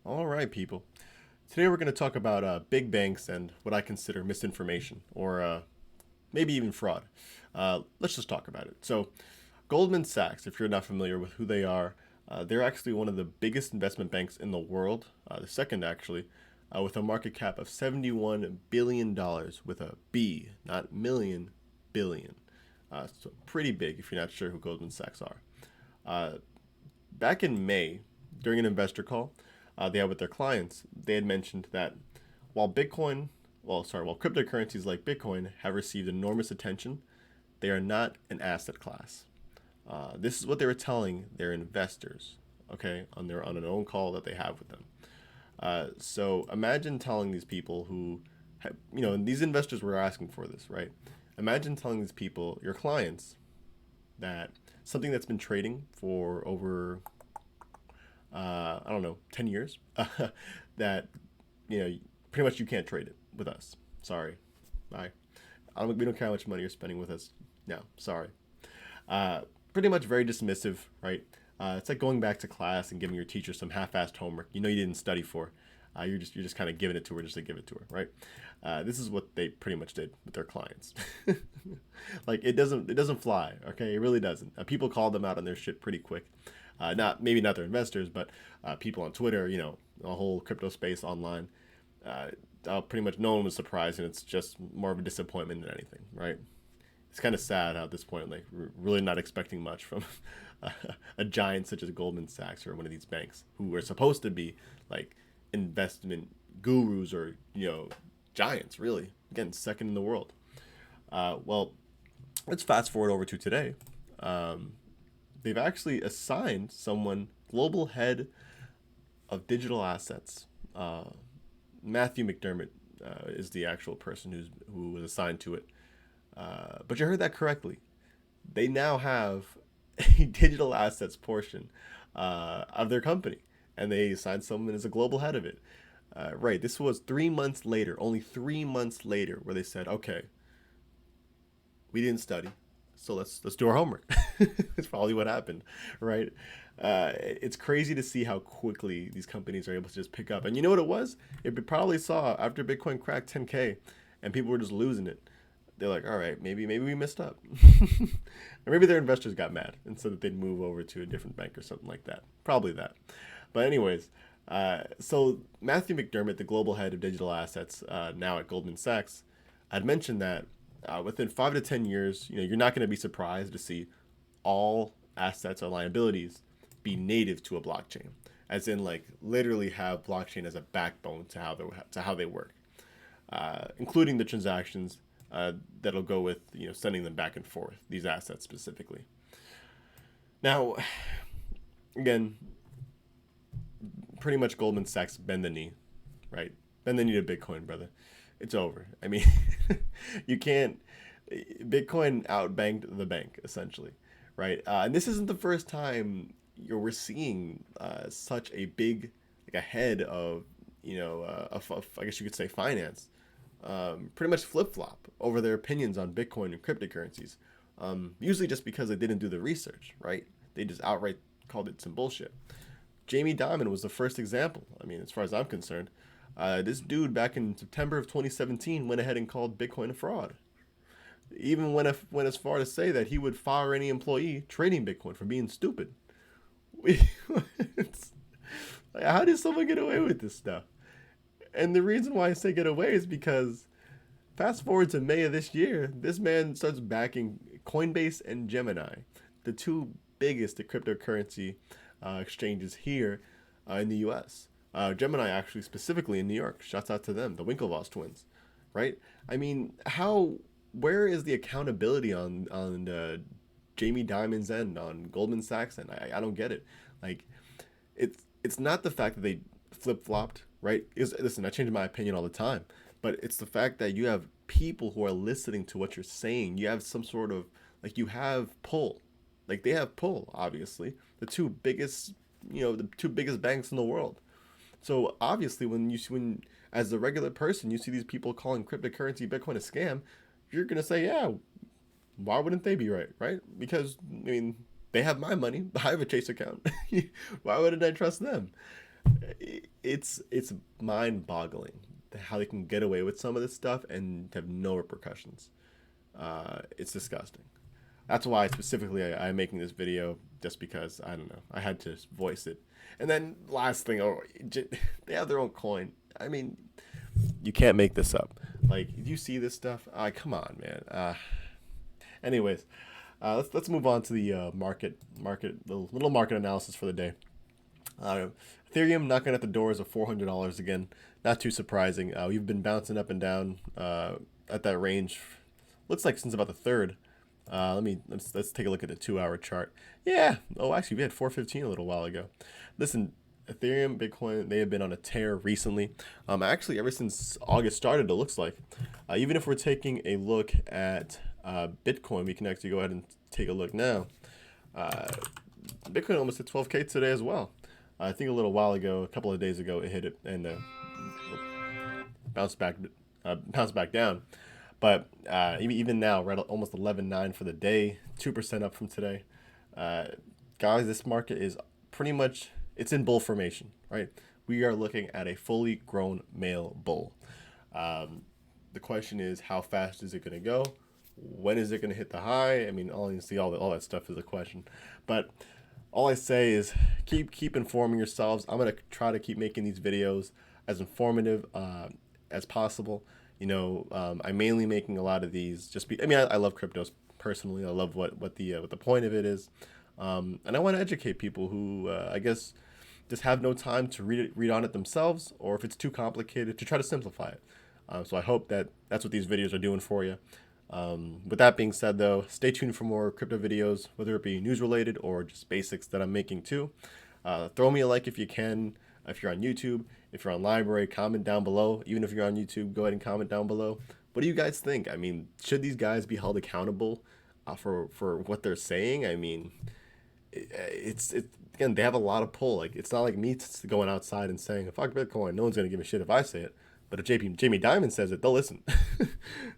All right, people. Today we're going to talk about big banks and what I consider misinformation or maybe even fraud. Let's just talk about it. So, Goldman Sachs, if you're not familiar with who they are, they're actually one of the biggest investment banks in the world, the second actually, with a market cap of $71 billion with a B, not million, billion. So, pretty big if you're not sure who Goldman Sachs are. Uh, Back in May, during an investor call they had with their clients, they had mentioned that while while cryptocurrencies like Bitcoin have received enormous attention, they are not an asset class. This is what they were telling their investors, okay, on an own call that they have with them. So imagine telling these people and these investors were asking for this, right? Imagine telling these people, your clients, that something that's been trading for over I don't know, 10 years, that, pretty much you can't trade it with us. Sorry. Bye. We don't care how much money you're spending with us. No, sorry. Uh, Pretty much very dismissive, right? It's like going back to class and giving your teacher some half-assed homework you didn't study for. You're just kind of giving it to her just to give it to her, right? This is what they pretty much did with their clients. Like it doesn't fly, okay? It really doesn't. People call them out on their shit pretty quick. Not their investors, but people on Twitter, the whole crypto space online. Pretty much no one was surprised, and it's just more of a disappointment than anything, right? It's kind of sad how at this point, like, we're really not expecting much from a giant such as Goldman Sachs or one of these banks who are supposed to be like investment gurus or giants, really. Again, second in the world. Well, let's fast forward over to today. Um, they've actually assigned someone global head of digital assets. Uh, Matthew McDermott is the actual person who was assigned to it. But you heard that correctly. They now have a digital assets portion of their company, and they assigned someone as a global head of it. Right. This was 3 months later, only 3 months later, where they said, "Okay, we didn't study, so let's do our homework." It's probably what happened, right? It's crazy to see how quickly these companies are able to just pick up. And you know what it was? It probably saw after Bitcoin cracked 10K, and people were just losing it. They're like, all right, maybe we messed up, or maybe their investors got mad and said that they'd move over to a different bank or something like that. Probably that. But anyways, so Matthew McDermott, the global head of digital assets, now at Goldman Sachs, had mentioned that within 5 to 10 years, you're not going to be surprised to see all assets or liabilities be native to a blockchain, as in like literally have blockchain as a backbone to how they work, including the transactions that'll go with sending them back and forth, these assets specifically. Now, again, pretty much Goldman Sachs bend the knee, right? Bend the knee to Bitcoin, brother. It's over. I mean, you can't. Bitcoin outbanked the bank essentially, right? And this isn't the first time we're seeing such a big, like a head of I guess you could say finance, pretty much flip flop over their opinions on Bitcoin and cryptocurrencies. Usually just because they didn't do the research, right? They just outright called it some bullshit. Jamie Dimon was the first example. I mean, as far as I'm concerned, this dude back in September of 2017 went ahead and called Bitcoin a fraud. Even went as far to say that he would fire any employee trading Bitcoin for being stupid. It's, like, how did someone get away with this stuff? And the reason why I say get away is because fast forward to May of this year, this man starts backing Coinbase and Gemini, the two biggest cryptocurrency exchanges here in the U.S. Gemini actually specifically in New York. Shouts out to them, the Winklevoss twins, right? I mean, how? Where is the accountability on Jamie Dimon's end, on Goldman Sachs end? I don't get it. Like, it's not the fact that they flip flopped, right? Listen, I change my opinion all the time, but it's the fact that you have people who are listening to what you're saying. You have some sort of, like, you have pull, like they have pull. Obviously, the two biggest banks in the world. So obviously, when as the regular person you see these people calling cryptocurrency Bitcoin a scam, you're gonna say, yeah, why wouldn't they be right? Right? Because I mean, they have my money. I have a Chase account. Why wouldn't I trust them? it's mind-boggling how they can get away with some of this stuff and have no repercussions. It's disgusting. That's why specifically I'm making this video, just because I don't know, I had to voice it. And then last thing, they have their own coin. I mean, you can't make this up. Like, you see this stuff? Come on, man. Anyways, let's move on to the the little market analysis for the day. Ethereum knocking at the doors of $400 again. Not too surprising. We've been bouncing up and down at that range. Looks like since about the third. Let's take a look at the 2-hour chart. Yeah. Oh, actually, we had 415 a little while ago. Listen, Ethereum, Bitcoin, they have been on a tear recently. Actually, ever since August started, it looks like. Even if we're taking a look at Bitcoin, we can actually go ahead and take a look now. Bitcoin almost hit 12K today as well. I think a little while ago, a couple of days ago, it hit it and bounced back down. But even now, we're at almost 11.9 for the day, 2% up from today. Guys, this market is pretty much, it's in bull formation, right? We are looking at a fully grown male bull. The question is, how fast is it going to go? When is it going to hit the high? I mean, all that stuff is a question. But all I say is keep informing yourselves. I'm going to try to keep making these videos as informative as possible. You know, I'm mainly making a lot of these I love cryptos personally. I love what the point of it is. And I want to educate people who I guess just have no time to read on it themselves, or if it's too complicated, to try to simplify it. So I hope that's what these videos are doing for you. With that being said, though, stay tuned for more crypto videos, whether it be news related or just basics that I'm making too. Throw me a like if you can. If you're on YouTube, if you're on Library, comment down below. Even if you're on YouTube, go ahead and comment down below. What do you guys think? I mean, should these guys be held accountable for what they're saying? I mean, it's again, they have a lot of pull. Like, it's not like me going outside and saying, fuck Bitcoin. No one's going to give a shit if I say it. But if Jamie Dimon says it, they'll listen.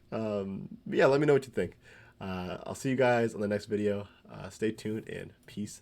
But yeah, let me know what you think. I'll see you guys on the next video. Stay tuned and peace